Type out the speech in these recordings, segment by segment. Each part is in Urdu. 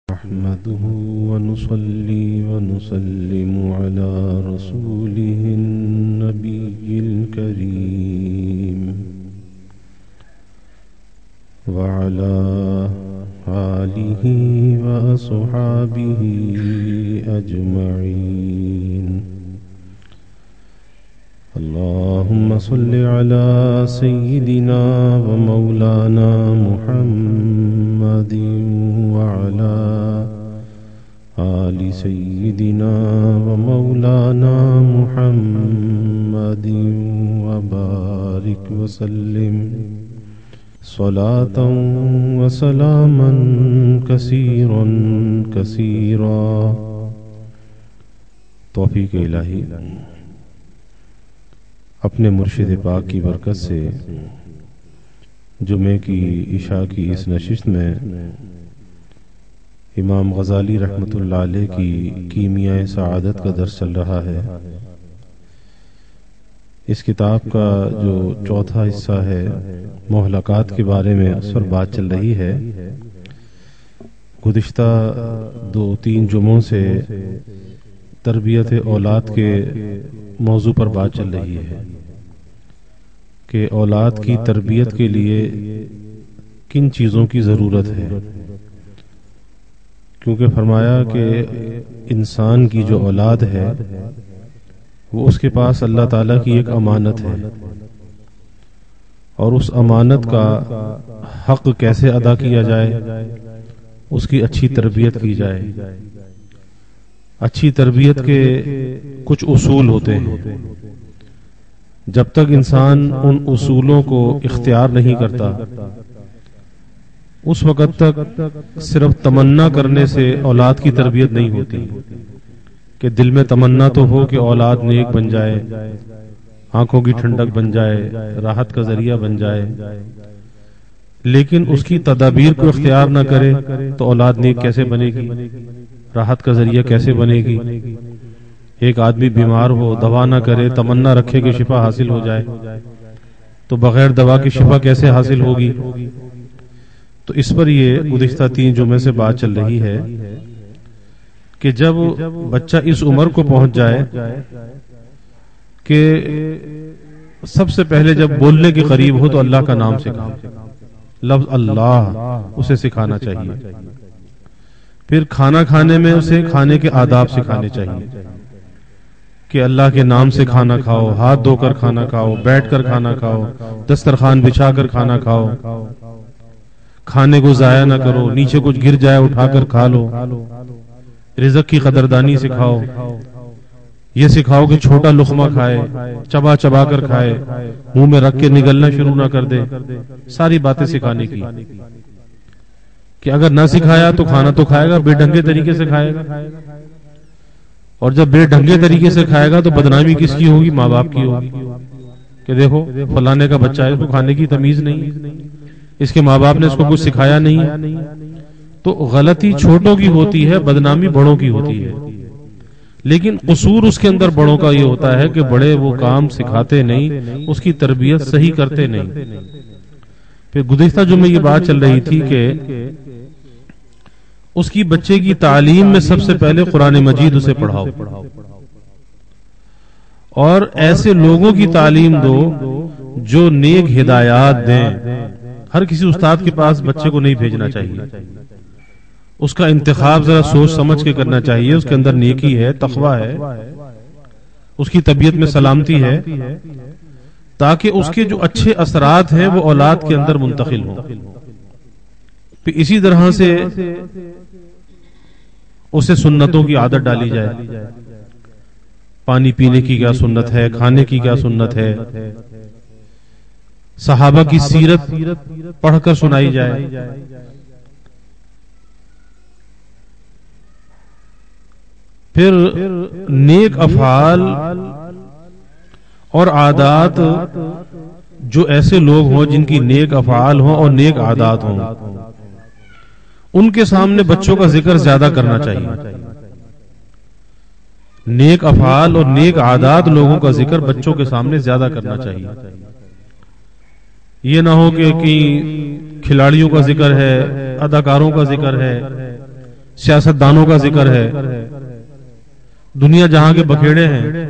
نحمده ونصلي ونسلم على رسوله النبي الكريم وعلى آله وأصحابه أجمعين. اللهم صل على سيدنا ومولانا محمد وعلى آل سيدنا ومولانا محمد وبارك وسلم صلاة وسلاما كثيرا كثيرا. توفیق الہی اپنے مرشد پاک کی برکت سے جمعے کی عشاء کی اس نشست میں امام غزالی رحمۃ اللہ علیہ کی کیمیائے سعادت کا درس چل رہا ہے. اس کتاب کا جو چوتھا حصہ ہے مہلکات کے بارے میں اس پر بات چل رہی ہے. گزشتہ 2-3 جمعوں سے تربیت اولاد کے موضوع پر بات چل رہی ہے کہ اولاد کی تربیت کے لیے کن چیزوں کی ضرورت ہے، کیونکہ فرمایا کہ انسان کی جو اولاد ہے وہ اس کے پاس اللہ تعالیٰ کی ایک امانت ہے، اور اس امانت کا حق کیسے ادا کیا جائے، اس کی اچھی تربیت کی جائے. اچھی تربیت کے کچھ اصول ہوتے ہیں. جب تک انسان ان اصولوں کو اختیار نہیں کرتا اس وقت تک صرف تمنا کرنے سے اولاد کی تربیت نہیں ہوتی کہ دل میں تمنا تو ہو کہ اولاد نیک بن جائے، آنکھوں کی ٹھنڈک بن جائے، راحت کا ذریعہ بن جائے، لیکن اس کی تدابیر کو اختیار نہ کرے تو اولاد نیک کیسے بنے گی، راحت کا ذریعہ کیسے بنے گی. ایک آدمی بیمار ہو، دوا نہ کرے، تمنا رکھے کہ شفا حاصل ہو جائے، تو بغیر دوا کی شفا کیسے حاصل ہوگی. تو اس پر یہ گزشتہ 3 جمعے سے بات چل رہی ہے کہ جب بچہ اس عمر کو پہنچ جائے کہ سب سے پہلے جب بولنے کے قریب ہو تو اللہ کا نام سکھائے، لفظ اللہ اسے سکھانا چاہیے. پھر کھانا کھانے میں اسے کھانے کے آداب سکھانے چاہیے کہ اللہ کے نام سے کھانا کھاؤ، ہاتھ دھو کر کھانا کھاؤ، بیٹھ کر کھانا کھاؤ، دسترخوان بچھا کر کھانا کھاؤ، کھانے کو ضائع نہ کرو، نیچے کچھ گر جائے اٹھا کر کھا لو، رزق کی قدردانی سکھاؤ. یہ سکھاؤ کہ چھوٹا لقمہ کھائے، چبا چبا کر کھائے، منہ میں رکھ کے نگلنا شروع نہ کر دے. ساری باتیں سکھانے کی کہ اگر نہ سکھایا تو کھانا تو کھائے گا، بے ڈھنگے طریقے سے کھائے گا، اور جب بے ڈھنگے طریقے سے کھائے گا تو بدنامی کس کی ہوگی؟ ماں باپ کی ہوگی کہ دیکھو فلانے کا بچہ ہے، اس کو کھانے کی تمیز نہیں، اس کے ماں باپ نے اس کو کچھ سکھایا نہیں. تو غلطی چھوٹوں کی ہوتی ہے، بدنامی بڑوں کی ہوتی ہے، لیکن قصور اس کے اندر بڑوں کا یہ ہوتا ہے کہ بڑے وہ کام سکھاتے نہیں، اس کی تربیت صحیح کرتے نہیں. پھر گزشتہ جو میں یہ بات چل رہی تھی کہ اس کی بچے کی تعلیم میں سب سے پہلے قرآن مجید اسے پڑھاؤ، اور ایسے لوگوں کی تعلیم دو جو نیک ہدایات دیں. ہر کسی استاد کے پاس بچے کو نہیں بھیجنا چاہیے، اس کا انتخاب ذرا سوچ سمجھ کے کرنا چاہیے. اس کے اندر نیکی ہے، تقوی ہے، اس کی طبیعت میں سلامتی ہے، تاکہ اس کے جو اچھے اثرات ہیں وہ اولاد کے اندر منتقل ہوں. پھر اسی طرح سے اسے سنتوں کی عادت ڈالی جائے. پانی پینے کی کیا سنت ہے، کھانے کی کیا سنت ہے، صحابہ کی سیرت پڑھ کر سنائی جائے. پھر نیک افعال اور عادات، جو ایسے لوگ ہوں جن کی نیک افعال ہوں اور نیک عادات ہوں، ان کے سامنے بچوں کا ذکر زیادہ کرنا چاہیے. نیک افعال اور نیک عادات لوگوں کا ذکر بچوں کے سامنے زیادہ کرنا چاہیے. یہ نہ ہو کہ کھلاڑیوں کا ذکر ہے، اداکاروں کا ذکر ہے، سیاستدانوں کا ذکر ہے، دنیا جہاں کے بکھیڑے ہیں،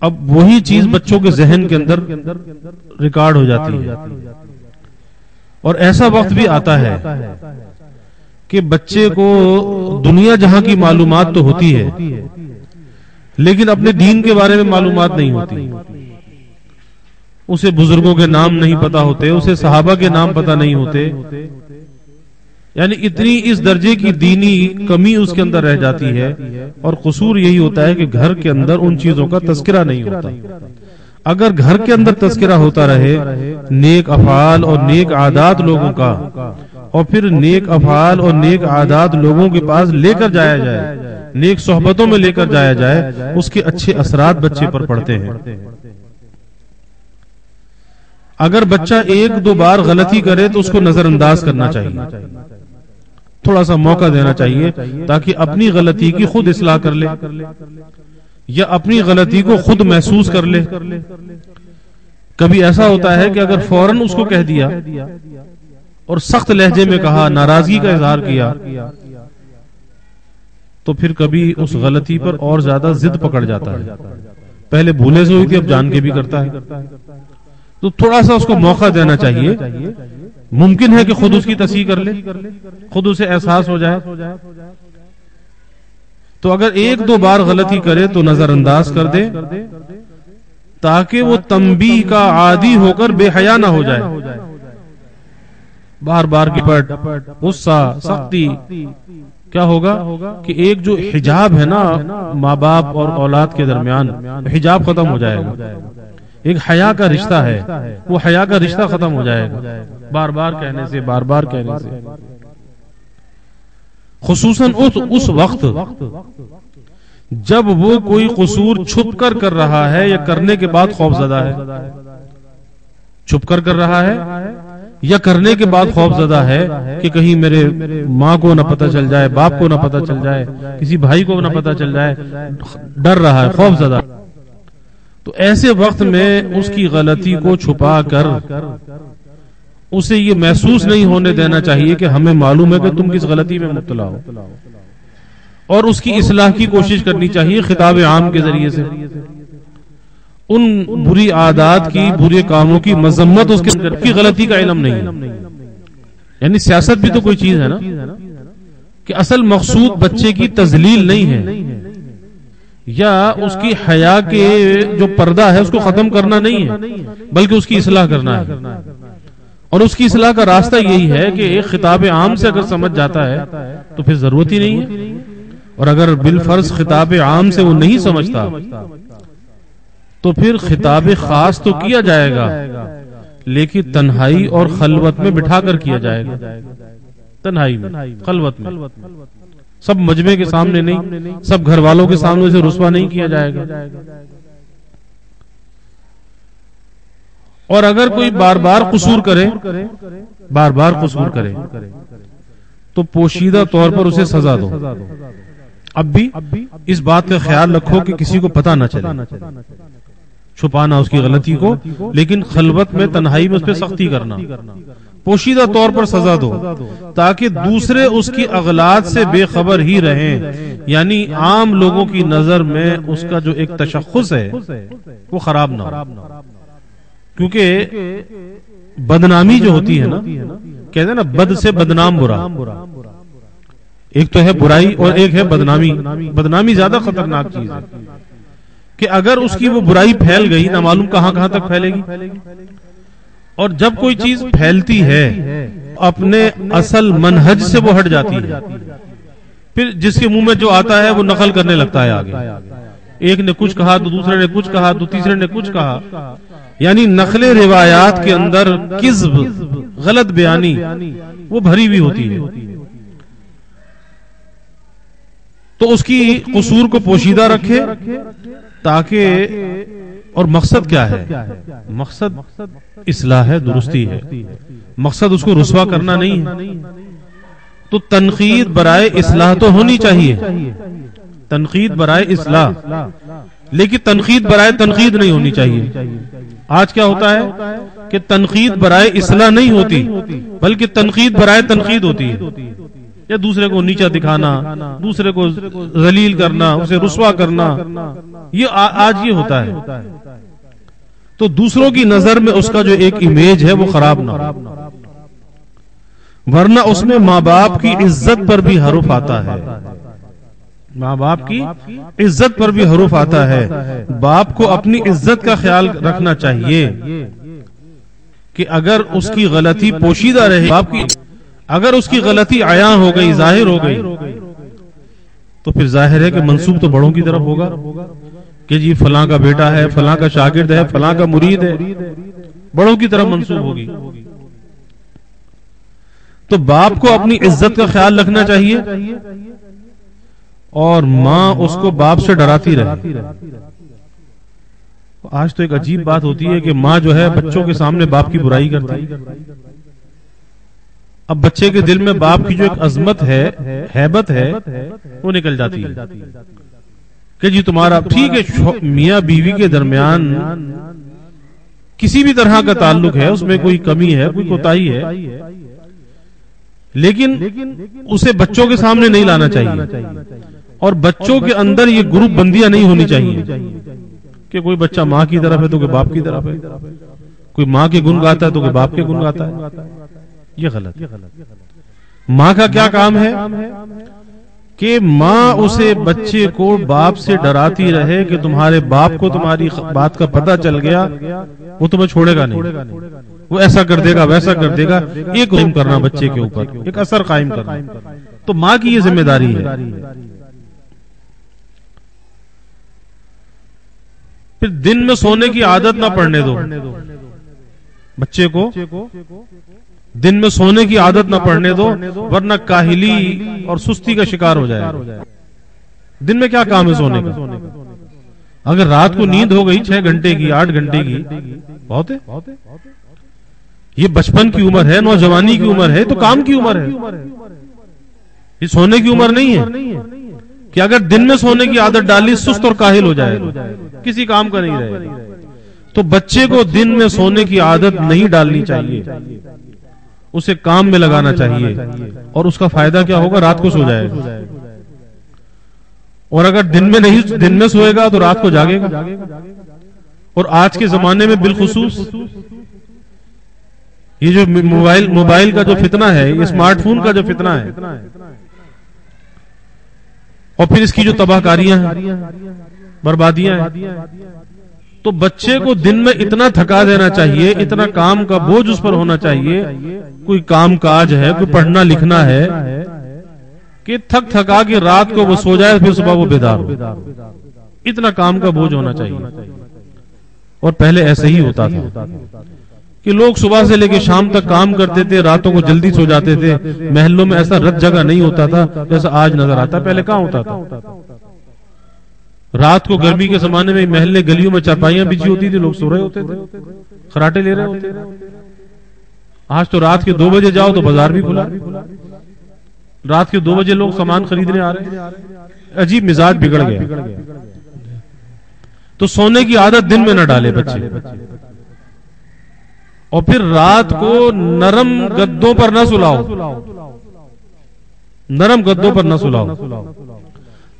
اب وہی چیز بچوں کے ذہن کے اندر ریکارڈ ہو جاتی ہے. اور ایسا وقت بھی آتا ہے کہ بچے کو دنیا جہاں کی معلومات تو ہوتی ہے لیکن اپنے دین کے بارے میں معلومات نہیں ہوتی. اسے بزرگوں کے نام نہیں پتا ہوتے، اسے صحابہ کے نام پتا نہیں ہوتے، یعنی اتنی اس درجے کی دینی کمی اس کے اندر رہ جاتی ہے. اور قصور یہی ہوتا ہے کہ گھر کے اندر ان چیزوں کا تذکرہ نہیں ہوتا. اگر گھر کے اندر تذکرہ ہوتا رہے نیک افعال اور نیک عادات لوگوں کا، اور پھر نیک افعال اور نیک عادات لوگوں کے پاس لے کر جایا جائے، نیک صحبتوں میں لے کر جایا جائے، اس کے اچھے اثرات بچے پر پڑتے ہیں. اگر بچہ ایک دو بار غلطی کرے تو اس کو نظر انداز کرنا چاہیے، تھوڑا سا موقع دینا چاہیے تاکہ اپنی غلطی کی خود اصلاح کر لے یا اپنی غلطی کو خود محسوس کر لے. کبھی ایسا ہوتا ہے کہ اگر فوراً اس کو کہہ دیا اور سخت لہجے میں کہا، ناراضگی کا اظہار کیا، تو پھر کبھی اس غلطی پر اور زیادہ ضد پکڑ جاتا ہے. پہلے بھولے سے ہوئی تھی، اب جان کے بھی کرتا ہے. تو تھوڑا سا اس کو موقع دینا چاہیے. ممکن ہے کہ خود اس کی تصحیح کر لے، خود اسے احساس ہو جائے. تو اگر ایک دو بار غلطی کرے تو نظر انداز کر دے تاکہ وہ تنبیہ کا عادی ہو کر بے حیا نہ ہو جائے. بار بار کی پٹ، غصہ، سختی، کیا ہوگا کہ ایک جو حجاب ہے نا ماں باپ اور اولاد کے درمیان، حجاب ختم ہو جائے گا. ایک حیا کا رشتہ ہے، وہ حیا کا رشتہ ختم ہو جائے گا بار بار کہنے سے، بار بار کہنے سے. خصوصاً اس وقت جب وہ کوئی قصور چھپ کر رہا ہے یا کرنے کے بعد خوف زدہ ہے. چھپ کر رہا ہے یا کرنے کے بعد خوف زدہ ہے کہ کہیں میرے ماں کو نہ پتہ چل جائے، باپ کو نہ پتہ چل جائے، کسی بھائی کو نہ پتہ چل جائے، ڈر رہا ہے، خوف زدہ. تو ایسے وقت میں اس کی غلطی کو چھپا کر اسے یہ محسوس نہیں ہونے دینا چاہیے کہ ہمیں معلوم ہے کہ تم کس غلطی میں مبتلا ہو، اور اس کی اصلاح کی کوشش کرنی چاہیے خطاب عام کے ذریعے سے. ان بری عادات کی، برے کاموں کی مذمت اس کے اندر کی غلطی کا علم نہیں ہے. یعنی سیاست بھی تو کوئی چیز ہے نا کہ اصل مقصود بچے کی تذلیل نہیں ہے یا اس کی حیا کے جو پردہ ہے اس کو ختم کرنا نہیں ہے، بلکہ اس کی اصلاح کرنا ہے. اور اس کی اصلاح کا راستہ یہی ہے کہ ایک خطاب عام سے اگر سمجھ جاتا ہے تو پھر ضرورت ہی نہیں ہے. اور اگر بالفرض خطاب عام سے وہ نہیں سمجھتا تو پھر خطاب خاص تو کیا جائے گا لیکن تنہائی اور خلوت میں بٹھا کر کیا جائے گا. تنہائی میں، خلوت میں، سب مجمع کے سامنے نہیں، سب گھر والوں کے سامنے سے رسوا نہیں کیا جائے گا. اور اگر کوئی بار بار قصور کرے، بار بار قصور کرے تو پوشیدہ طور پر اسے سزا دو. اب بھی اس بات کا خیال رکھو کہ کسی کو پتہ نہ چلے، چھپانا اس کی غلطی کو، لیکن خلوت میں، تنہائی میں اس پہ سختی کرنا. پوشیدہ طور پر سزا دو تاکہ دوسرے اس کی اغلاط سے بے خبر ہی رہیں. یعنی عام لوگوں کی نظر میں اس کا جو ایک تشخص ہے وہ خراب نہ ہو. کیونکہ بدنامی جو ہوتی ہے نا، کہتے ہیں نا بد سے بدنام برا. ایک تو ہے برائی اور ایک ہے بدنامی. بدنامی زیادہ خطرناک چیز ہے کہ اگر اس کی وہ برائی پھیل گئی، نہ معلوم کہاں کہاں تک پھیلے گی. اور جب کوئی چیز پھیلتی ہے اپنے اصل منہج سے وہ ہٹ جاتی ہے، پھر جس کے منہ میں جو آتا ہے وہ نقل کرنے لگتا ہے آگے. ایک نے کچھ کہا تو دوسرے نے کچھ کہا تو تیسرے نے کچھ کہا. یعنی نقل روایات کے اندر کذب، غلط بیانی وہ بھری ہوئی ہوتی ہے. تو اس کی قصور کو پوشیدہ رکھے تاکہ، اور مقصد کیا ہے؟ مقصد اصلاح ہے، درستی ہے. مقصد اس کو رسوا کرنا نہیں ہے. تو تنقید برائے اصلاح تو ہونی چاہیے، تنقید برائے اصلاح، لیکن تنقید برائے تنقید نہیں ہونی چاہیے. آج کیا ہوتا ہے کہ تنقید برائے اصلاح نہیں ہوتی بلکہ تنقید برائے تنقید ہوتی ہے. یا دوسرے کو نیچا دکھانا، دوسرے کو ذلیل کرنا، اسے رسوا کرنا، یہ آج یہ ہوتا ہے. تو دوسروں کی نظر میں اس کا جو ایک امیج ہے وہ خراب نہ ہو، ورنہ اس میں ماں باپ کی عزت پر بھی حرف آتا ہے. ماں باپ کی عزت پر بھی حرف آتا ہے. باپ کو اپنی عزت کا خیال رکھنا چاہیے کہ اگر اس کی غلطی پوشیدہ رہے، باپ کی اگر اس کی غلطی عیاں ہو گئی، ظاہر ہو گئی، تو پھر ظاہر ہے کہ منسوب تو بڑوں کی طرف ہوگا کہ جی فلاں کا بیٹا ہے، فلاں کا شاگرد ہے، فلاں کا مرید ہے، بڑوں کی طرف منسوب ہوگی. تو باپ کو اپنی عزت کا خیال رکھنا چاہیے اور ماں اس کو باپ سے ڈراتی رہے. آج تو ایک عجیب بات ہوتی ہے کہ ماں جو ہے بچوں کے سامنے باپ کی برائی کرتی ہے. اب بچے کے دل میں باپ کی جو ایک عظمت ہے، ہیبت ہے، وہ نکل جاتی ہے کہ جی تمہارا ٹھیک ہے، میاں بیوی کے درمیان کسی بھی طرح کا تعلق ہے، اس میں کوئی کمی ہے، کوئی کوتاہی ہے، لیکن اسے بچوں کے سامنے نہیں لانا چاہیے اور بچوں کے اندر یہ گروپ بندیاں نہیں ہونی چاہیے کہ کوئی بچہ ماں کی طرف ہے تو کوئی باپ کی طرف ہے، کوئی ماں کے گن گاتا ہے تو کوئی باپ کے گن گاتا ہے. یہ غلط. ماں کا کیا کام ہے کہ ماں اسے بچے کو باپ سے ڈراتی رہے کہ تمہارے باپ کو تمہاری بات کا پتہ چل گیا، وہ تمہیں چھوڑے گا نہیں، وہ ایسا کر دے گا، ویسا کر دے گا. ایک قائم کرنا بچے کے اوپر، ایک اثر قائم کرنا، تو ماں کی یہ ذمہ داری ہے. پھر دن میں سونے کی عادت نہ پڑنے دو بچے کو، دن میں سونے کی عادت نہ پڑنے دو ورنہ کاہلی اور سستی کا شکار ہو جائے. دن میں کیا کام ہے سونے کا؟ اگر رات کو نیند ہو گئی 6 گھنٹے کی، 8 گھنٹے کی، بہت ہے. یہ بچپن کی عمر ہے، نوجوانی کی عمر ہے، تو کام کی عمر ہے، یہ سونے کی عمر نہیں ہے کہ اگر دن میں سونے کی عادت ڈالی سست اور کاہل ہو جائے، کسی کام کا نہیں رہے. تو بچے کو دن میں سونے کی عادت نہیں ڈالنی چاہیے، اسے کام میں لگانا چاہیے، اور اس کا فائدہ کیا ہوگا؟ رات کو سو جائے گا. اور اگر دن میں سوئے گا تو رات کو جاگے گا. اور آج کے زمانے میں بالخصوص یہ جو موبائل کا جو فتنہ ہے، یہ اسمارٹ فون کا جو فتنہ ہے، اور پھر اس کی جو تباہ کاریاں ہیں، بربادیاں ہیں، تو بچے کو دن میں اتنا تھکا دینا چاہیے، اتنا کام کا بوجھ اس پر ہونا چاہیے، کوئی کام کاج ہے، کوئی پڑھنا لکھنا ہے، کہ تھک تھکا کے رات کو وہ سو جائے، پھر صبح وہ بیدار ہو. اتنا کام کا بوجھ ہونا چاہیے. اور پہلے ایسے ہی ہوتا تھا کہ لوگ صبح سے لے کے شام تک کام کرتے تھے، راتوں کو جلدی سو جاتے تھے. محلوں میں ایسا رت جگہ نہیں ہوتا تھا جیسا آج نظر آتا. پہلے کہاں ہوتا تھا؟ رات کو گرمی کے زمانے میں محلے گلیوں میں چارپائیاں بچھی ہوتی تھی، لوگ سو رہے ہوتے تھے، خراٹے لے رہے ہوتے تھے. آج تو رات کے 2 بجے جاؤ تو بازار بھی کھلا، رات کے 2 بجے لوگ سامان خریدنے آ رہے ہیں. عجیب مزاج بگڑ گیا. تو سونے کی عادت دن میں نہ ڈالے بچے، اور پھر رات کو نرم گدوں پر نہ سلاؤ، نرم گدوں پر نہ سلاؤ،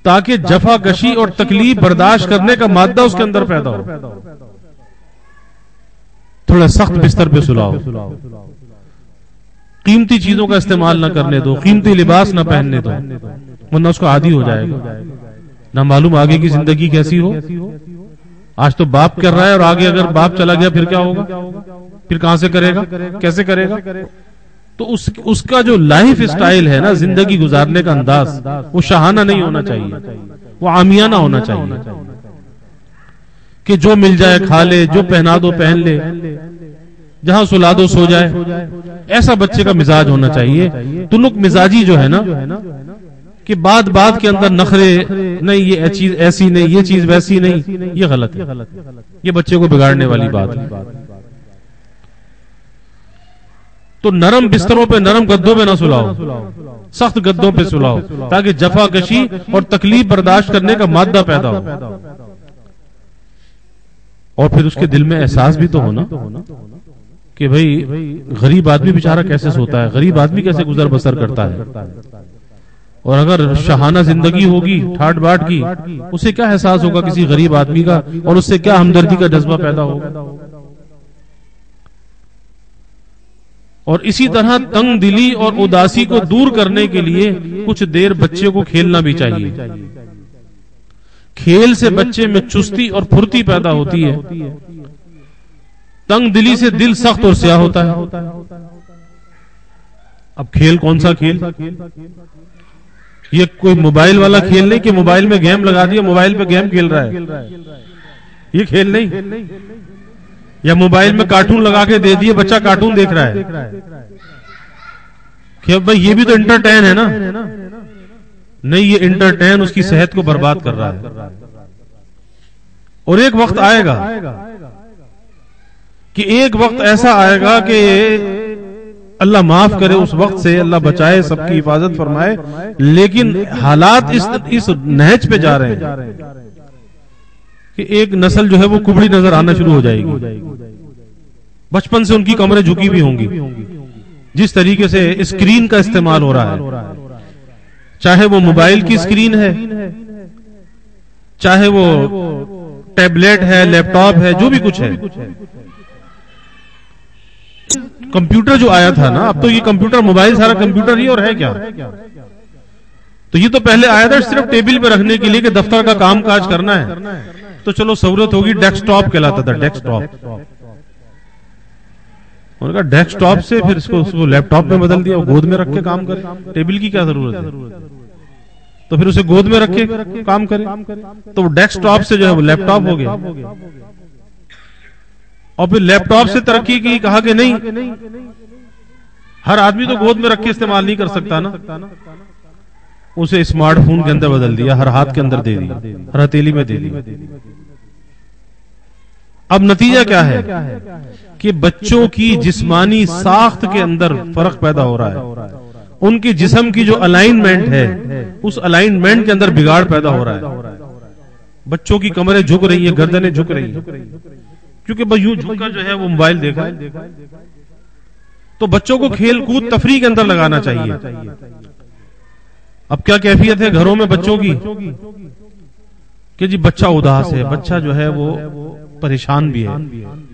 تاکہ جفا کشی اور تکلیف برداشت کرنے کا مادہ اس کے اندر پیدا ہو. تھوڑا سخت بستر پہ سلاؤ، قیمتی چیزوں کا استعمال نہ کرنے دو، قیمتی لباس نہ پہننے دو، ورنہ اس کو عادی ہو جائے گا. نہ معلوم آگے کی زندگی کیسی ہو. آج تو باپ کر رہا ہے، اور آگے اگر باپ چلا گیا پھر کیا ہوگا؟ پھر کہاں سے کرے گا؟ کیسے کرے گا؟ تو اس کا جو لائف اسٹائل ہے نا، زندگی گزارنے کا انداز، وہ شاہانہ نہیں ہونا چاہیے، وہ عامیانہ ہونا چاہیے کہ جو مل جائے کھا لے، جو پہنا دو پہن لے، جہاں سلا دو سو جائے. ایسا بچے کا مزاج ہونا چاہیے. تنک مزاجی جو ہے نا، کہ بات کے اندر نخرے، نہیں یہ چیز ایسی نہیں، یہ چیز ویسی نہیں، یہ غلط ہے. یہ بچے کو بگاڑنے والی بات ہے. تو نرم بستروں پہ، نرم گدوں پہ نہ سلاؤ، سخت گدوں پہ سلاؤ، تاکہ جفا کشی اور تکلیف برداشت کرنے کا مادہ پیدا ہو. اور پھر اس کے دل میں احساس بھی تو ہونا کہ بھئی غریب آدمی بیچارہ کیسے سوتا ہے، غریب آدمی کیسے گزر بسر کرتا ہے. اور اگر شاہانہ زندگی ہوگی ٹھاٹ باٹ کی، اسے کیا احساس ہوگا کسی غریب آدمی کا، اور اس سے کیا ہمدردی کا جذبہ پیدا ہوگا۔ اور اسی طرح تنگ دلی اور اداسی کو دور کرنے کے لیے کچھ دیر بچے کو کھیلنا بھی چاہیے۔ کھیل سے بچے میں چستی اور پھرتی پیدا ہوتی ہے، تنگ دلی سے دل سخت اور سیاہ ہوتا ہے۔ اب کھیل کون سا کھیل؟ یہ کوئی موبائل والا کھیل نہیں کہ موبائل میں گیم لگا دیا، موبائل پہ گیم کھیل رہا ہے، یہ کھیل نہیں۔ یا موبائل میں کارٹون لگا کے دے دیے، بچہ کارٹون دیکھ رہا ہے کہ بھائی یہ بھی تو انٹرٹین ہے نا، نہیں، یہ انٹرٹین اس کی صحت کو برباد کر رہا ہے۔ اور ایک وقت آئے گا کہ ایک وقت ایسا آئے گا کہ اللہ معاف کرے اس وقت سے، اللہ بچائے، سب کی حفاظت فرمائے، لیکن حالات اس نہج پہ جا رہے ہیں کہ ایک نسل جو ہے وہ کبڑی نظر آنا شروع ہو جائے گی۔ بچپن سے ان کی کمریں جھکی بھی ہوں گی، جس طریقے سے اسکرین کا استعمال ہو رہا ہے، چاہے وہ موبائل کی اسکرین ہے، چاہے وہ ٹیبلیٹ ہے، لیپ ٹاپ ہے، جو بھی کچھ ہے۔ کمپیوٹر جو آیا تھا نا، اب تو یہ کمپیوٹر، موبائل سارا کمپیوٹر ہی اور ہے کیا؟ تو یہ تو پہلے آیا تھا صرف ٹیبل پہ رکھنے کے لیے کہ دفتر کا کام کاج کرنا ہے، تو چلو سہولت ہوگی، ڈیسک ٹاپ کہلاتا تھا، ڈیسک ٹاپ۔ انہوں نے کہا ڈیسک ٹاپ سے پھر اس کو لیپ ٹاپ میں بدل دیا، وہ گود میں رکھ کے کام کرے، ٹیبل کی کیا ضرورت ہے؟ تو پھر اسے گود میں رکھ کے کام کرے، تو وہ ڈیسک ٹاپ سے جو ہے وہ لیپ ٹاپ ہو گیا۔ اور پھر لیپ ٹاپ سے ترقی کی، کہا کہ نہیں، ہر آدمی تو گود میں رکھ کے استعمال نہیں کر سکتا نا، اسے اسمارٹ فون کے اندر بدل دیا، ہر ہاتھ کے اندر دے دیا، ہر ہتھیلی میں دے دیا۔ اب نتیجہ کیا ہے کہ بچوں کی جسمانی ساخت کے اندر فرق پیدا ہو رہا ہے، ان کی جسم کی جو الائنمنٹ ہے اس الائنمنٹ کے اندر بگاڑ پیدا ہو رہا ہے۔ بچوں کی کمریں جھک رہی ہیں، گردنیں جھک رہی ہیں، کیونکہ بس یوں جھک کر جو ہے وہ موبائل دیکھا ہے۔ تو بچوں کو کھیل کود تفریح کے اندر لگانا چاہیے۔ اب کیا کیفیت ہے گھروں میں بچوں کی کہ جی بچہ اداس ہے، بچہ جو ہے وہ پریشان بھی ہے۔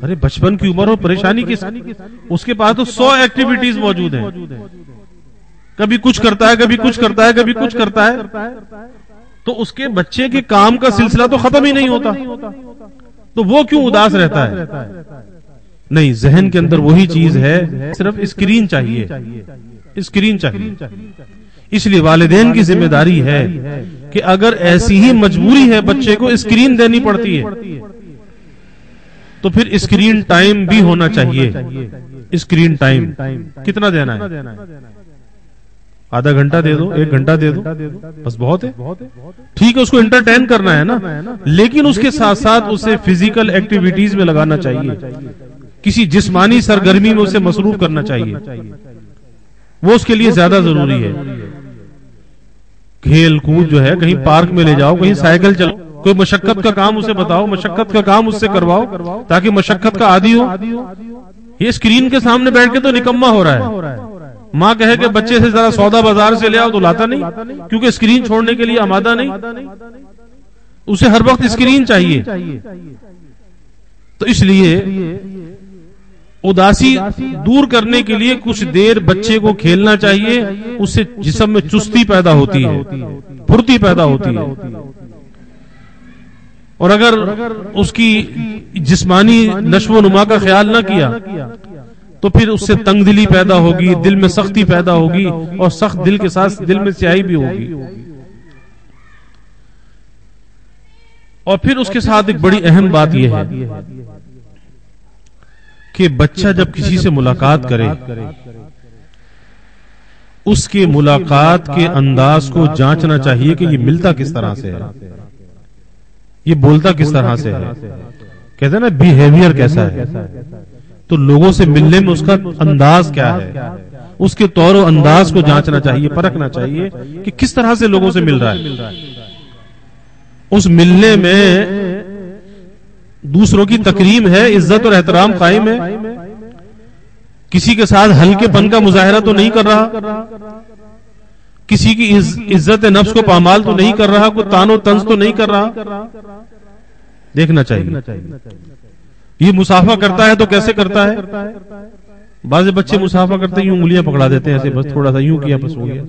ارے بچپن کی عمر اور پریشانی کس، اس کے پاس تو 100 ایکٹیویٹیز موجود ہیں، کبھی کچھ کرتا ہے، کبھی کچھ کرتا ہے، کبھی کچھ کرتا ہے، تو اس کے بچے کے کام کا سلسلہ تو ختم ہی نہیں ہوتا، تو وہ کیوں اداس رہتا ہے؟ نہیں، ذہن کے اندر وہی چیز ہے، صرف اسکرین چاہیے، اسکرین چاہیے۔ اس لیے والدین کی ذمہ داری ہے کہ اگر ایسی ہی مجبوری ہے بچے کو اسکرین دینی پڑتی ہے تو پھر اسکرین ٹائم بھی ہونا چاہیے۔ اسکرین ٹائم کتنا دینا ہے؟ آدھا گھنٹہ دے دو، 1 گھنٹہ دے دو، بس بہت ہے۔ ٹھیک ہے، اس کو انٹرٹین کرنا ہے نا، لیکن اس کے ساتھ ساتھ اسے فزیکل ایکٹیویٹیز میں لگانا چاہیے، کسی جسمانی سرگرمی میں اسے مصروف کرنا چاہیے، وہ اس کے لیے زیادہ ضروری ہے۔ کھیل کود جو ہے، کہیں پارک میں لے جاؤ، کہیں سائیکل چلاؤ، کوئی مشقت کا کام اسے بتاؤ، مشقت کا کام اس سے کرواؤ تاکہ مشقت کا عادی ہو۔ یہ اسکرین کے سامنے بیٹھ کے تو نکما ہو رہا ہے۔ ماں کہے کہ بچے سے ذرا سودا بازار سے لے آؤ تو لاتا نہیں، کیونکہ اسکرین چھوڑنے کے لیے آمادہ نہیں، اسے ہر وقت اسکرین چاہیے۔ تو اس لیے اداسی دور کرنے کے لیے کچھ دیر بچے کو کھیلنا چاہیے، اس سے جسم میں چستی پیدا ہوتی ہے، پھرتی پیدا ہوتی ہے۔ اور اگر اس کی جسمانی نشو و نما کا خیال نہ کیا تو پھر اس سے تنگ دلی پیدا ہوگی، دل میں سختی پیدا ہوگی، اور سخت دل کے ساتھ دل میں سیاہی بھی ہوگی۔ اور پھر اس کے ساتھ ایک بڑی اہم بات یہ ہے کہ بچہ جب کسی سے ملاقات کرے، اس کے ملاقات کے انداز کو جانچنا چاہیے کہ یہ ملتا کس طرح سے ہے، یہ بولتا کس طرح سے ہے، کہتے ہیں نا بیہیویئر کیسا ہے۔ تو لوگوں سے ملنے میں اس کا انداز کیا ہے، اس کے طور و انداز کو جانچنا چاہیے، پرکھنا چاہیے کہ کس طرح سے لوگوں سے مل رہا ہے۔ اس ملنے میں دوسروں کی تکریم ہے، عزت اور احترام قائم ہے، کسی کے ساتھ ہلکے پن کا مظاہرہ تو نہیں کر رہا، کسی کی عزت نفس کو پامال تو نہیں کر رہا, کوئی تان و طنز تو نہیں کر رہا. دیکھنا چاہیے. یہ مسافہ کرتا ہے تو کیسے کرتا ہے؟ بعض بچے مسافہ کرتے ہیں یوں انگلیاں پکڑا دیتے ہیں ایسے, بس تھوڑا سا یوں کیا بس ہو گیا.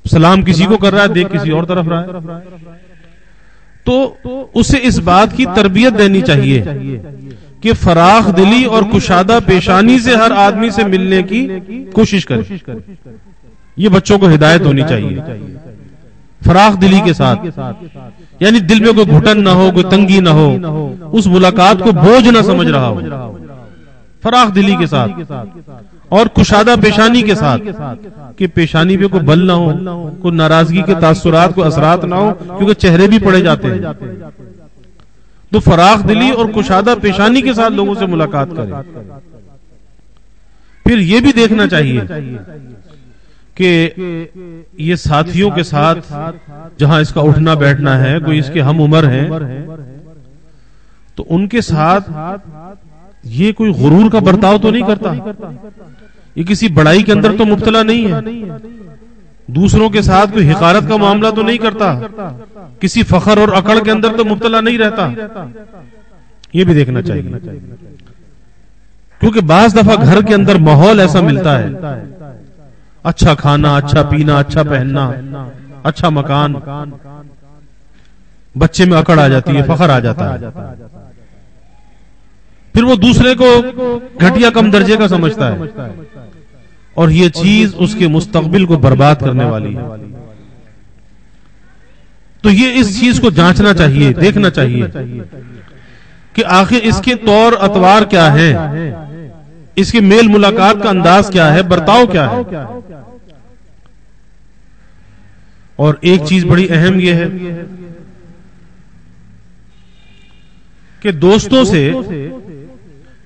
سلام کسی کو کر رہا ہے, دیکھ کسی اور طرف رہا ہے. تو اسے اس بات کی تربیت دینی چاہیے کہ فراخ دلی اور کشادہ پیشانی سے ہر آدمی سے ملنے کی کوشش کرے. یہ بچوں کو ہدایت ہونی چاہیے فراخ دلی کے ساتھ, یعنی دل میں کوئی گھٹن نہ ہو, کوئی تنگی نہ ہو, اس ملاقات کو بوجھ نہ سمجھ رہا ہو. فراخ دلی کے ساتھ اور کشادہ پیشانی کے ساتھ, کہ پیشانی پہ کوئی بل نہ ہو, کوئی ناراضگی کے تاثرات, کوئی اثرات نہ ہو, کیونکہ چہرے بھی پڑے جاتے ہیں. تو فراخ دلی اور کشادہ پیشانی کے ساتھ لوگوں سے ملاقات کریں. پھر یہ بھی دیکھنا چاہیے کہ یہ ساتھیوں کے ساتھ جہاں اس کا اٹھنا بیٹھنا ہے, کوئی اس کے ہم عمر ہیں, تو ان کے ساتھ یہ کوئی غرور کا برتاؤ تو نہیں کرتا, یہ کسی بڑائی کے اندر تو مبتلا نہیں ہے, دوسروں کے ساتھ کوئی حقارت کا معاملہ تو نہیں کرتا, کسی فخر اور اکڑ کے اندر تو مبتلا نہیں رہتا. یہ بھی دیکھنا چاہیے, کیونکہ بعض دفعہ گھر کے اندر ماحول ایسا ملتا ہے, اچھا کھانا, اچھا پینا, اچھا پہننا, اچھا مکان, بچے میں اکڑ آ جاتی ہے, فخر آ جاتا ہے, پھر وہ دوسرے کو گھٹیا کم درجے کا سمجھتا ہے, اور یہ چیز اس کے مستقبل کو برباد کرنے والی ہے. تو یہ اس چیز کو جانچنا چاہیے, دیکھنا چاہیے کہ آخر اس کے طور اطوار کیا ہے, اس کے میل ملاقات کا انداز کیا ہے, برتاؤ کیا ہے. اور ایک چیز بڑی اہم یہ ہے کہ دوستوں سے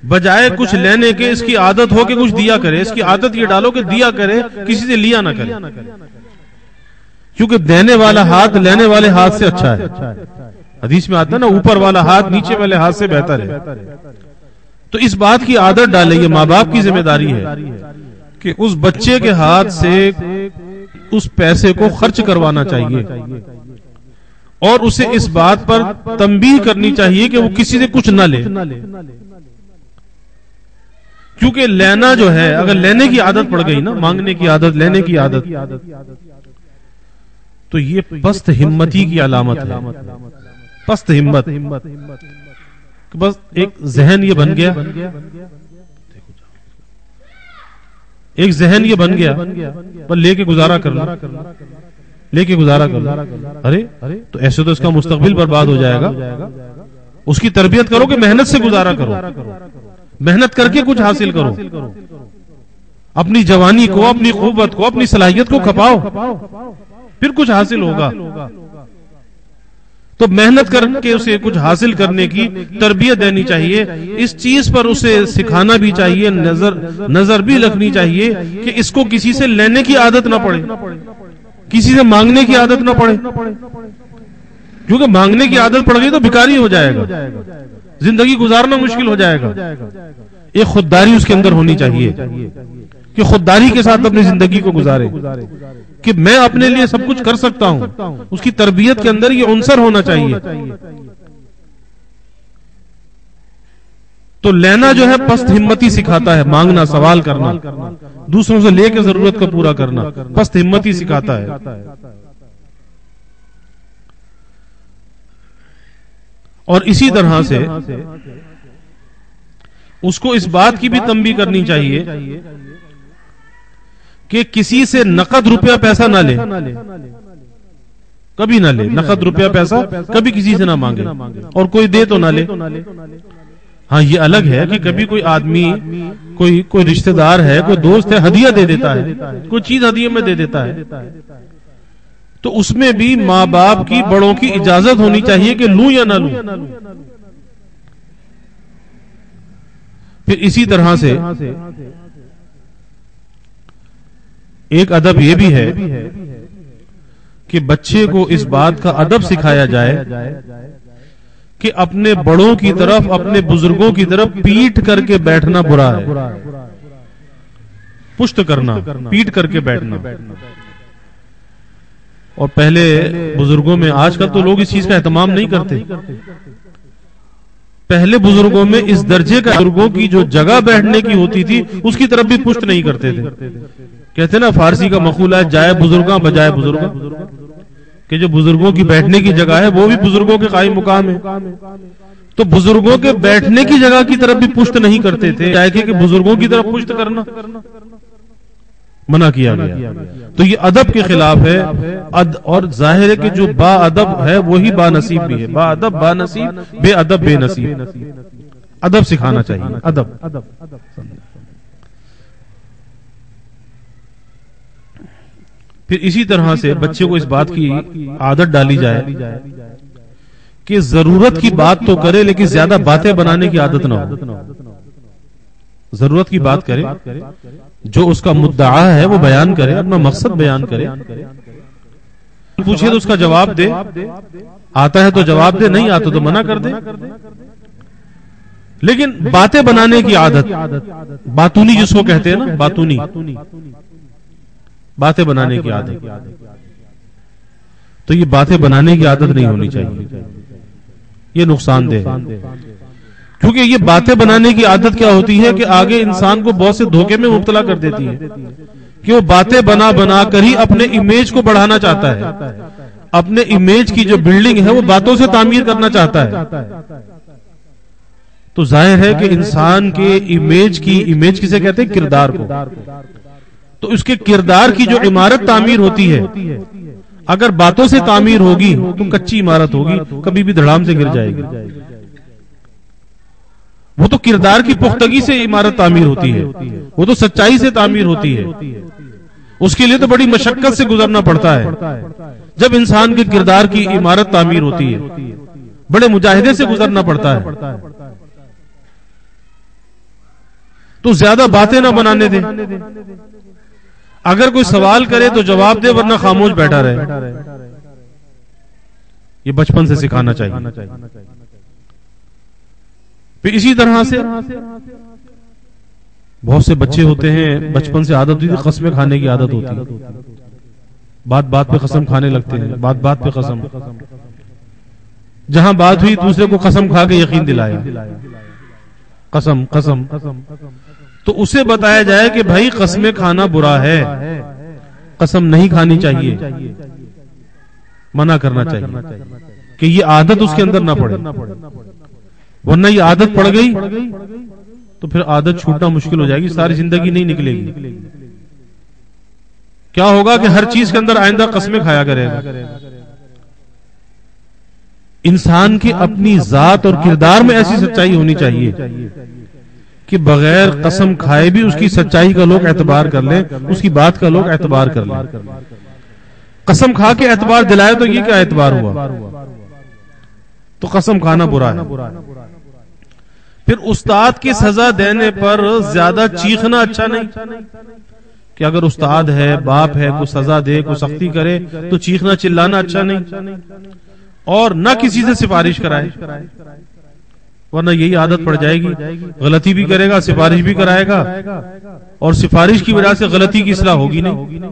بجائے کچھ لینے کے اس کی عادت ہو کہ کچھ دیا کرے. اس کی عادت یہ ڈالو کہ دیا کرے, کسی سے لیا نہ کرے, کیونکہ دینے والا ہاتھ لینے والے ہاتھ سے اچھا ہے. حدیث میں آتا ہے نا, اوپر والا ہاتھ نیچے والے ہاتھ سے بہتر ہے. تو اس بات کی عادت ڈالے, یہ ماں باپ کی ذمہ داری ہے کہ اس بچے کے ہاتھ سے اس پیسے کو خرچ کروانا چاہیے, اور اسے اس بات پر تنبیہ کرنی چاہیے کہ وہ کسی سے کچھ نہ لے. کیونکہ لینا جو ہے, اگر لینے کی عادت پڑ گئی نا, مانگنے کی عادت, لینے کی عادت, تو یہ پست ہمتی کی علامت ہے. پست ہمت, بس ایک ذہن یہ بن گیا, ایک ذہن یہ بن گیا, پر لے کے گزارا کر لو, لے کے گزارا کر لو. ارے تو ایسے تو اس کا مستقبل برباد ہو جائے گا. اس کی تربیت کرو کہ محنت سے گزارا کرو, محنت کر کے کچھ حاصل کرو, اپنی جوانی کو, اپنی قوت کو, اپنی صلاحیت کو کھپاؤ, پھر کچھ حاصل ہوگا. تو محنت کر کے اسے کچھ حاصل کرنے کی تربیت دینی چاہیے. اس چیز پر اسے سکھانا بھی چاہیے, نظر بھی رکھنی چاہیے کہ اس کو کسی سے لینے کی عادت نہ پڑے, کسی سے مانگنے کی عادت نہ پڑے. کیونکہ مانگنے کی عادت پڑ گئی تو بھکاری ہو جائے گا, زندگی گزارنا مشکل ہو جائے گا. ایک خودداری اس کے اندر ہونی چاہیے کہ خودداری کے ساتھ اپنی زندگی کو گزارے, کہ میں اپنے لیے سب کچھ کر سکتا ہوں. اس کی تربیت کے اندر یہ عنصر ہونا چاہیے. تو لینا جو ہے پست ہمتی سکھاتا ہے, مانگنا, سوال کرنا, دوسروں سے لے کے ضرورت کو پورا کرنا پست ہمتی سکھاتا ہے. اور اسی طرح سے اس کو اس بات کی بھی تنبیہ کرنی چاہیے کہ کسی سے نقد روپیہ پیسہ نہ لے, کبھی نہ لے. نقد روپیہ پیسہ کبھی کسی سے نہ مانگے, اور کوئی دے تو نہ لے. ہاں یہ الگ ہے کہ کبھی کوئی آدمی, کوئی رشتہ دار ہے, کوئی دوست ہے, ہدیہ دے دیتا ہے, کوئی چیز ہدیہ میں دے دیتا ہے, تو اس میں بھی ماں باپ کی, بڑوں کی اجازت ہونی چاہیے کہ لوں یا نہ لوں. پھر اسی طرح سے ایک ادب یہ بھی ہے کہ بچے کو اس بات کا ادب سکھایا جائے کہ اپنے بڑوں کی طرف, اپنے بزرگوں کی طرف پیٹ کر کے بیٹھنا برا ہے. پشت کرنا، پیٹ کر کے بیٹھنا. اور پہلے بزرگوں میں، آج کل تو لوگ اس چیز کا اہتمام نہیں کرتے، پہلے بزرگوں میں اس درجے کا بزرگوں کی جو جگہ بیٹھنے کی ہوتی تھی اس کی طرف بھی پشت نہیں کرتے تھے. کہتے نا فارسی کا مقولہ ہے جائے بزرگاں بجائے بزرگاں، کہ جو بزرگوں کی بیٹھنے کی جگہ ہے وہ بھی بزرگوں کے قائم مقام ہے. تو بزرگوں کے بیٹھنے کی جگہ کی طرف بھی پشت نہیں کرتے تھے، کہ بزرگوں کی طرف پشت کرنا منع کیا گیا. تو یہ ادب کے خلاف ہے. اور ظاہر ہے کہ جو با ادب ہے وہی با نصیب بھی ہے. با ادب با نصیب، بے ادب بے نصیب. ادب سکھانا چاہیے، ادب. پھر اسی طرح سے بچے کو اس بات کی عادت ڈالی جائے کہ ضرورت کی بات تو کرے لیکن زیادہ باتیں بنانے کی عادت نہ ہو. ضرورت کی بات کرے، جو اس کا مدعا ہے وہ بیان کرے، اپنا مقصد بیان کرے. پوچھے تو اس کا جواب دے، آتا ہے تو جواب دے، نہیں آتا تو منع کر دے. لیکن باتیں بنانے کی عادت، باتونی جس کو کہتے ہیں نا، باتونی، باتیں بنانے کی عادت، تو یہ باتیں بنانے کی عادت نہیں ہونی چاہیے. یہ نقصان دہ ہے، کیونکہ یہ باتیں بنانے کی عادت کیا ہوتی ہے کہ آگے انسان کو بہت سے دھوکے میں مبتلا کر دیتی ہے کہ وہ باتیں بنا بنا کر ہی اپنے امیج کو بڑھانا چاہتا ہے، اپنے امیج کی جو بلڈنگ ہے وہ باتوں سے تعمیر کرنا چاہتا ہے. تو ظاہر ہے کہ انسان کے امیج کسے کہتے ہیں؟ کردار کو. تو اس کے کردار کی جو عمارت تعمیر ہوتی ہے اگر باتوں سے تعمیر ہوگی تو کچی عمارت ہوگی، کبھی بھی دھڑام سے گر جائے گی. وہ تو کردار کی پختگی سے عمارت تعمیر ہوتی ہے، وہ تو سچائی سے تعمیر ہوتی ہے. اس کے لیے تو بڑی مشقت سے گزرنا پڑتا ہے. جب انسان کے کردار کی عمارت تعمیر ہوتی ہے بڑے مجاہدے سے گزرنا پڑتا ہے. تو زیادہ باتیں نہ بنانے دیں. اگر کوئی سوال کرے تو جواب دے، ورنہ خاموش بیٹھا رہے. یہ بچپن سے سکھانا چاہیے. پھر اسی طرح سے بہت سے بچے ہوتے ہیں بچپن سے عادت ہوتی ہے قسمیں کھانے کی عادت ہوتی ہے. بات بات پہ قسم کھانے لگتے ہیں، بات بات پہ قسم. جہاں بات ہوئی دوسرے کو قسم کھا کے یقین دلایا، قسم قسم. تو اسے بتایا جائے کہ بھائی قسمیں کھانا برا ہے، قسم نہیں کھانی چاہیے، منع کرنا چاہیے کہ یہ عادت اس کے اندر نہ پڑے. ورنہ یہ عادت پڑ گئی تو پھر عادت چھوٹنا مشکل ہو جائے گی، ساری زندگی نہیں نکلے گی. کیا ہوگا کہ ہر چیز کے اندر آئندہ قسمیں کھایا کرے گا. انسان کی اپنی ذات اور کردار میں ایسی سچائی ہونی چاہیے کہ بغیر قسم کھائے بھی اس کی سچائی کا لوگ اعتبار کر لیں، اس کی بات کا لوگ اعتبار کر لیں. قسم کھا کے اعتبار دلائے تو یہ کیا اعتبار ہوا؟ تو قسم کھانا برا ہے. پھر استاد کی سزا دینے پر زیادہ چیخنا اچھا نہیں، کہ اگر استاد ہے، باپ ہے، کوئی سزا دے، کوئی سختی کرے تو چیخنا چلانا اچھا نہیں. اور نہ کسی سے سفارش کرائے، ورنہ یہی عادت پڑ جائے گی. غلطی بھی کرے گا، سفارش بھی کرائے گا، اور سفارش کی وجہ سے غلطی کی اصلاح ہوگی نہیں.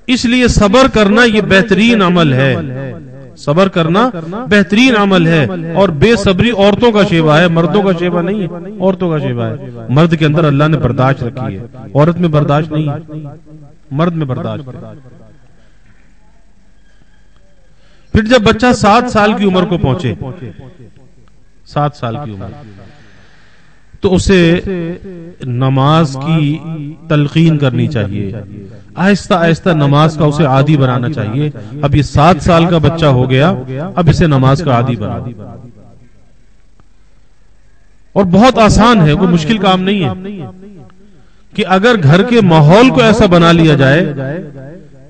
اس لیے صبر کرنا یہ بہترین عمل ہے. صبر کرنا بہترین عمل ہے. اور بے صبری عورتوں کا شیوا ہے، مردوں کا شیوا نہیں ہے، عورتوں کا شیوا ہے. مرد کے اندر اللہ نے برداشت رکھی ہے، عورت میں برداشت نہیں ہے، مرد میں برداشت ہے. پھر جب بچہ 7 سال کی عمر کو پہنچے، 7 سال کی عمر، تو اسے نماز کی تلقین کرنی چاہیے. آہستہ آہستہ نماز کا اسے عادی بنانا چاہیے. اب یہ 7 سال کا بچہ ہو گیا، اب اسے نماز کا عادی بنا. اور بہت آسان ہے، کوئی مشکل کام نہیں ہے کہ اگر گھر کے ماحول کو ایسا بنا لیا جائے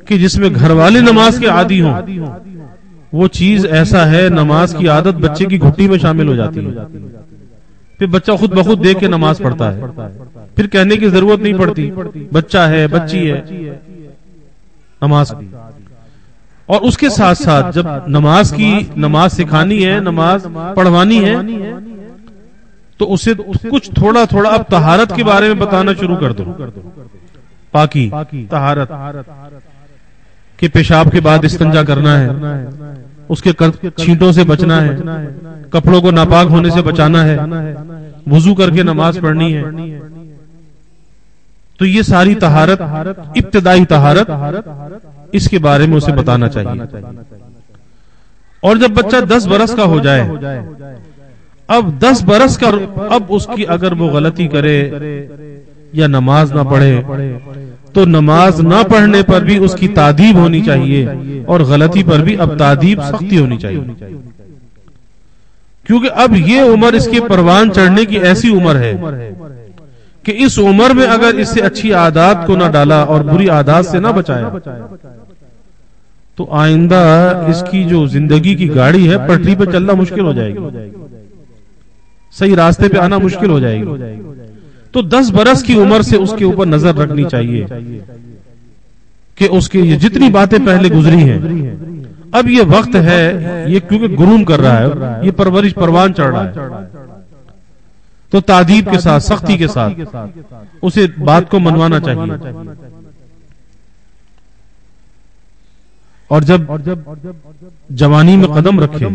کہ جس میں گھر والے نماز کے عادی ہوں. وہ چیز ایسا ہے، نماز کی عادت بچے کی گھٹی میں شامل ہو جاتی ہے. پھر بچہ خود بخود دیکھ کے نماز پڑھتا ہے، پھر کہنے کی ضرورت نہیں پڑتی، بچہ ہے، بچی ہے، نماز. اور اس کے ساتھ ساتھ جب نماز سکھانی ہے، نماز پڑھوانی ہے، تو اسے کچھ تھوڑا تھوڑا اب طہارت کے بارے میں بتانا شروع کر دو. پاکی، طہارت، کہ پیشاب کے بعد استنجا کرنا ہے، اس کے چھینٹوں سے بچنا ہے، کپڑوں کو ناپاک ہونے سے بچانا ہے، وضو کر کے نماز پڑھنی ہے. تو یہ ساری طہارت، ابتدائی طہارت، اس کے بارے میں اسے بتانا چاہیے. اور جب بچہ 10 برس کا ہو جائے، اب 10 برس کا، اب اس کی اگر وہ غلطی کرے یا نماز نہ پڑھے تو نماز نہ پڑھنے پر بھی اس کی تادیب ہونی چاہیے، اور غلطی پر بھی اب تادیب سختی ہونی چاہیے. کیونکہ اب یہ عمر اس کے پروان چڑھنے کی ایسی عمر ہے کہ اس عمر میں اگر اس سے اچھی عادات کو نہ ڈالا اور بری عادات سے نہ بچایا تو آئندہ اس کی جو زندگی کی گاڑی ہے پٹری پہ چلنا مشکل ہو جائے گی، صحیح راستے پہ آنا مشکل ہو جائے گی. تو 10 برس کی عمر سے اس کے اوپر نظر رکھنی چاہیے کہ اس کے یہ جتنی باتیں پہلے گزری ہیں، اب یہ وقت ہے، یہ کیونکہ گروم کر رہا ہے، یہ پرورش پروان چڑھ رہا ہے، تو تادیب کے ساتھ، سختی کے ساتھ اسے بات کو منوانا چاہیے. اور جب جوانی میں قدم رکھے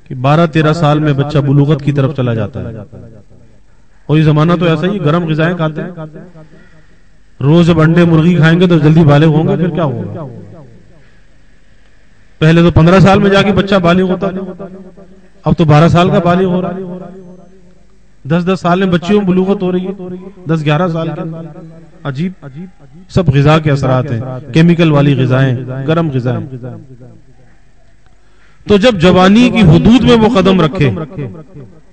کہ 12-13 سال میں بچہ بلوغت کی طرف چلا جاتا ہے، اور یہ زمانہ تو ایسا ہی، گرم غذائیں کھاتے ہیں، روز جب انڈے مرغی کھائیں گے تو جلدی بالغ ہوں گے، پھر کیا ہوگا؟ پہلے تو 15 سال میں جا کے بچہ بالغ ہوتا تھا، اب تو 12 سال کا بالغ ہو رہا ہے. 10 سال میں بچیوں میں بلوغت ہو رہی ہے، 10-11 سال کے. عجیب سب غذا کے اثرات ہیں، کیمیکل والی غذائیں، گرم غذائیں. تو جب جوانی کی حدود میں وہ قدم رکھے،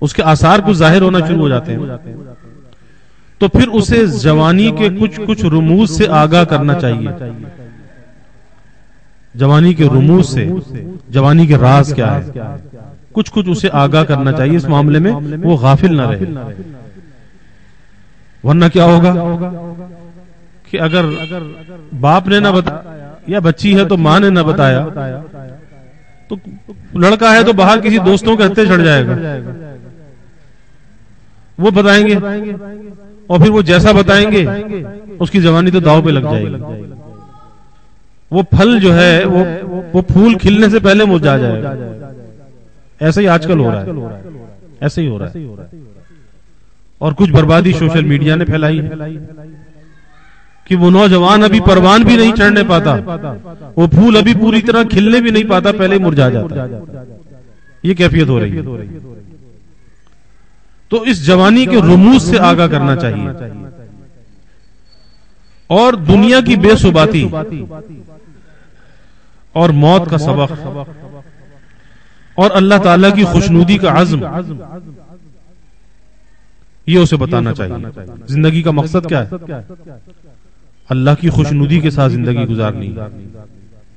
اس کے آثار کچھ ظاہر ہونا شروع ہو جاتے ہیں، تو پھر اسے جوانی کے کچھ رموز سے آگاہ کرنا چاہیے. جوانی کے رموز سے، جوانی کے راز کیا ہے، کچھ اسے آگاہ کرنا چاہیے. اس معاملے میں وہ غافل نہ رہے، ورنہ کیا ہوگا کہ اگر باپ نے نہ بتایا یا بچی ہے تو ماں نے نہ بتایا تو لڑکا ہے تو باہر کسی دوستوں کے ہتھے چڑھ جائے گا، وہ بتائیں گے، اور پھر وہ جیسا بتائیں گے اس کی جوانی تو داؤ پہ لگ جائے گی. وہ پھل جو ہے وہ پھول کھلنے سے پہلے مرجھا جائے گا. ایسا ہی آج کل ہو رہا ہے، ایسا ہی ہو رہا ہے. اور کچھ بربادی سوشل میڈیا نے پھیلائی ہے کہ وہ نوجوان ابھی پروان بھی نہیں چڑھنے پاتا، وہ پھول ابھی پوری طرح کھلنے بھی نہیں پاتا، پہلے مرجھا جاتا ہے. یہ کیفیت ہو رہی ہے. تو اس جوانی کے رموز سے آگاہ کرنا چاہیے. اور دنیا کی بے ثباتی اور موت کا سبق اور اللہ تعالی کی خوشنودی کا عزم، یہ اسے بتانا چاہیے. زندگی کا مقصد کیا ہے؟ اللہ کی خوشنودی کے ساتھ زندگی گزارنی،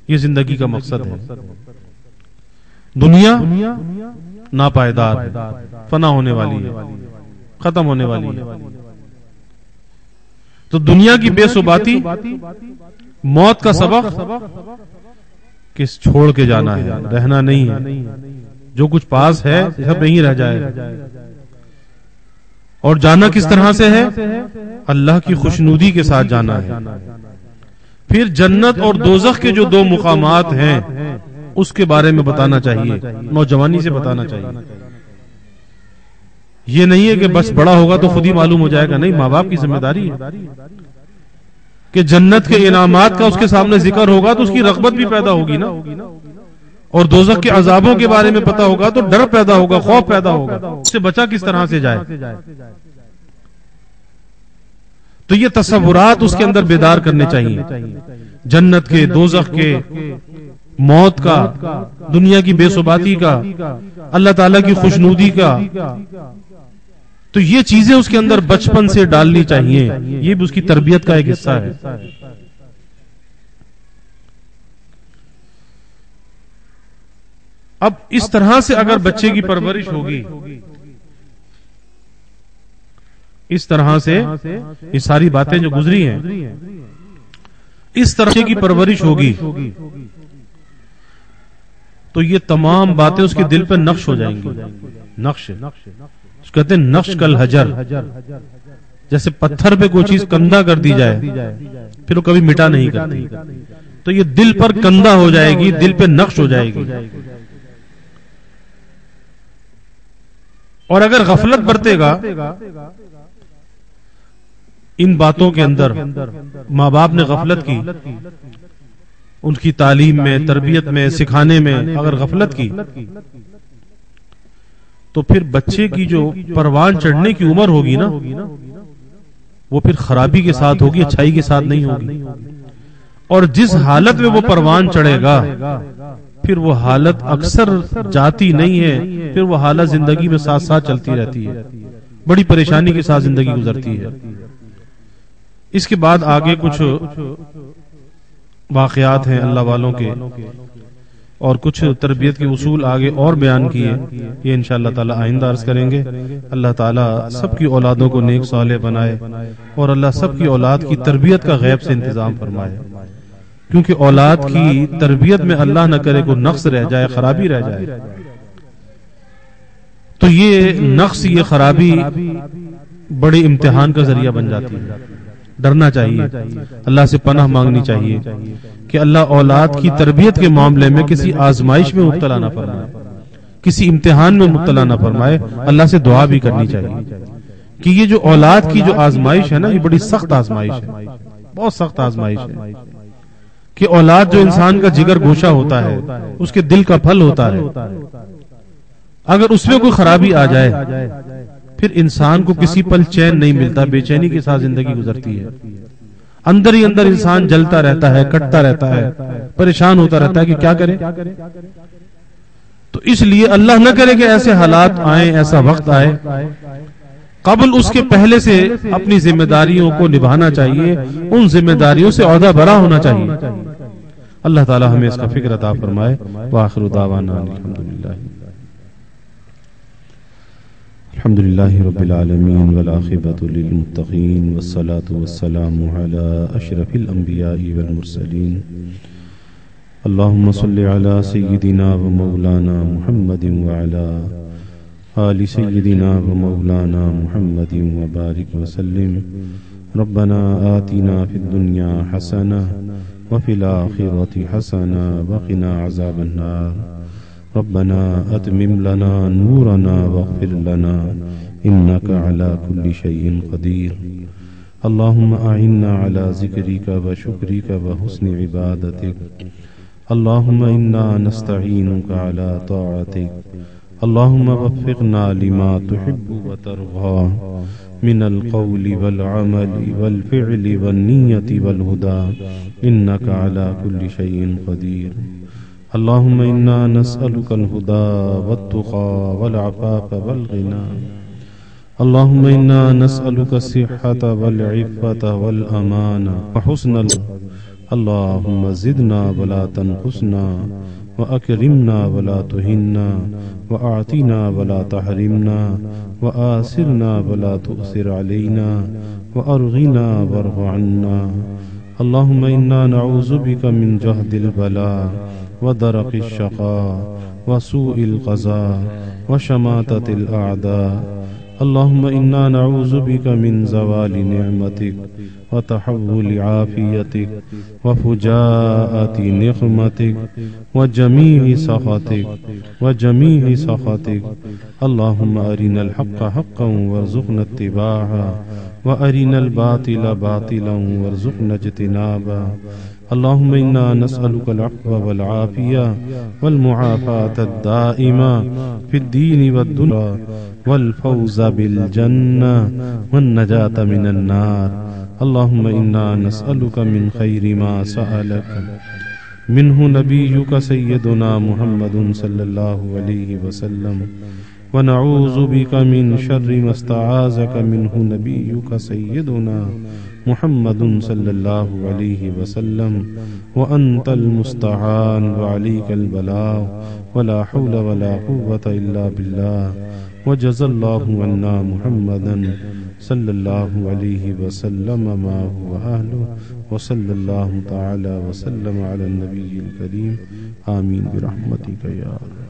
یہ زندگی کا مقصد ہے. دنیا ناپائیدار ہے، فنا ہونے والی ہے، ختم ہونے والی ہے. تو دنیا کی بے ثباتی، موت کا سبق، کس چھوڑ کے جانا ہے، رہنا نہیں ہے. جو کچھ پاس ہے سب نہیں رہ جائے گا. اور جانا کس طرح سے ہے؟ اللہ کی خوشنودی کے ساتھ جانا ہے. پھر جنت اور دوزخ کے جو 2 مقامات ہیں اس کے بارے میں بتانا چاہیے، نوجوانی سے بتانا چاہیے. یہ نہیں ہے کہ بس بڑا ہوگا تو خود ہی معلوم ہو جائے گا، نہیں، ماں باپ کی ذمہ داری ہے کہ جنت کے انعامات کا اس کے سامنے ذکر ہوگا تو اس کی رغبت بھی پیدا ہوگی نا، اور دوزخ کے عذابوں کے بارے میں پتا ہوگا تو ڈر پیدا ہوگا، خوف پیدا ہوگا، اس سے بچا کس طرح سے جائے. تو یہ تصورات اس کے اندر بیدار کرنے چاہیے، جنت کے، دوزخ کے، موت کا، دنیا کی بے ثباتی کا، اللہ تعالی کی خوشنودی کا. تو یہ چیزیں اس کے اندر بچپن سے ڈالنی چاہیے. یہ بھی اس کی تربیت کا ایک حصہ ہے. اب اس طرح سے اگر بچے کی پرورش ہوگی، اس طرح سے یہ ساری باتیں جو گزری ہیں، اس طرح کی پرورش ہوگی تو یہ تمام باتیں اس کے دل پہ نقش ہو جائیں گی. نقش اس کہتے ہیں نقش کل حجر، جیسے پتھر پہ کوئی چیز کندہ کر دی جائے پھر وہ کبھی مٹا نہیں کرتی، تو یہ دل پر کندہ ہو جائے گی، دل پہ نقش ہو جائے گی. اور اگر غفلت برتے گا ان باتوں کے اندر، ماں باپ نے غفلت کی ان کی تعلیم میں، تربیت میں، سکھانے میں، اگر غفلت کی تو پھر بچے کی جو پروان چڑھنے کی عمر ہوگی نا، وہ پھر خرابی کے ساتھ ہوگی، اچھائی کے ساتھ نہیں ہوگی. اور جس حالت میں وہ پروان چڑھے گا پھر وہ حالت اکثر جاتی نہیں ہے، پھر وہ حالت زندگی میں ساتھ ساتھ چلتی رہتی ہے، بڑی پریشانی کے ساتھ زندگی گزرتی ہے. اس کے بعد آگے کچھ واقعات ہیں اللہ والوں کے اور کچھ تربیت کے اصول آگے اور بیان کیے، یہ انشاءاللہ تعالی آئندہ عرض کریں گے. اللہ تعالی سب کی اولادوں کو نیک صالح بنائے اور اللہ سب کی اولاد کی تربیت کا غیب سے انتظام فرمائے، کیونکہ اولاد کی تربیت میں اللہ نہ کرے کوئی نقص رہ جائے، خرابی رہ جائے، تو یہ نقص، یہ خرابی بڑے امتحان کا ذریعہ بن جاتی ہے. ڈرنا چاہیے، اللہ سے پناہ مانگنی چاہیے کہ اللہ اولاد کی تربیت کے معاملے میں کسی آزمائش میں مبتلا نہ فرمائے، کسی امتحان میں مبتلا نہ فرمائے. اللہ سے دعا بھی کرنی چاہیے کہ یہ جو اولاد کی جو آزمائش ہے نا، یہ بڑی سخت آزمائش ہے، بہت سخت آزمائش ہے. کہ اولاد جو انسان کا جگر گوشہ ہوتا ہے، اس کے دل کا پھل ہوتا ہے، اگر اس میں کوئی خرابی آ جائے پھر انسان کو کسی پل چین نہیں ملتا، بے چینی کے ساتھ زندگی گزرتی ہے. اندر ہی اندر انسان جلتا رہتا ہے، کٹتا رہتا ہے، پریشان ہوتا رہتا ہے کہ کیا کرے. تو اس لیے اللہ نہ کرے کہ ایسے حالات آئیں، ایسا وقت آئے، قبل اس کے پہلے سے اپنی ذمہ داریوں کو نبھانا چاہیے، ان ذمہ داریوں سے عہدہ برا ہونا چاہیے. اللہ تعالی ہمیں اس کا فکر عطا فرمائے. وآخر دعوانا الحمدللہ الحمدللہ رب العالمین والعاقبۃ للمتقین والصلاة والسلام علی اشرف الانبیاء والمرسلین. اللہم صل علی سیدنا و مولانا محمد وعلی آل سیدنا و مولانا محمد وبارک وسلم. ربنا آتنا فی الدنیا حسنہ وفی الآخرۃ حسنہ وقنا عذاب النار. ربنا اتمم لنا نورنا واغفر لنا انك على كل شيء قدير. اللهم اعنا على ذكرك وشكرك وحسن عبادتك. اللهم انا نستعينك على طاعتك. اللهم وفقنا لما تحب وترضى من القول والعمل والفعل والنية والهدى انك على كل شيء قدير. اللهم إنا نسألك الهدى والتقى والعفاف والغنى. اللهم إنا نسألك الصحة والعفة والأمانة وحسن اللهم زدنا ولا تنقصنا وأكرمنا ولا تهنا وأعطنا ولا تحرمنا وآسرنا ولا تؤثر علينا وأرغنا وارض عنا. اللهم إنا نعوذ بك من جهد البلاء ودرق الشقاء وسوء القضاء وشماتة الأعداء. اللهم إنا نعوذ بك من زوال نعمتك وتحول عافيتك وفجاءة نقمتك وجميع سخطك. اللهم أرنا الحق حقا وارزقنا اتباعه وأرنا الباطل باطلا وارزقنا اجتنابه. اللهم إنا نسألك العفو والعافية والمعافاة الدائمة في الدين والدنيا والفوز بالجنة والنجاة من النار. اللهم إنا نسألك من خير ما سألك منه نبيك سيدنا محمد صلى الله عليه وسلم ونعوذ بك من شر ما استعاذك منه نبيك سيدنا محمد صلى الله عليه وسلم وأنت المستعان وعليك البلاغ ولا حول ولا قوة إلا بالله. وجزى الله عنا محمدا صلى الله عليه وسلم ما هو أهله وصلى الله تعالى وسلم على النبي الكريم. آمين برحمتك يا الله.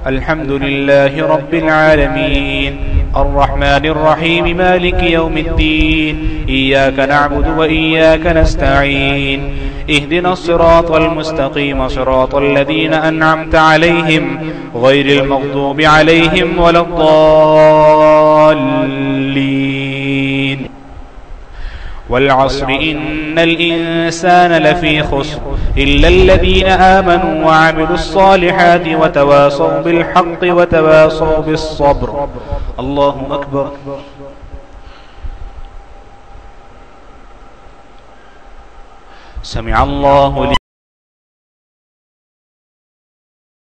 الحمد لله رب العالمين الرحمن الرحيم مالك يوم الدين إياك نعبد وإياك نستعين اهدنا الصراط المستقيم صراط الذين أنعمت عليهم غير المغضوب عليهم ولا الضالين والعصر إن الإنسان لفي خسر إلا الذين آمنوا وعملوا الصالحات وتواصوا بالحق وتواصوا بالصبر. الله أكبر. سمع الله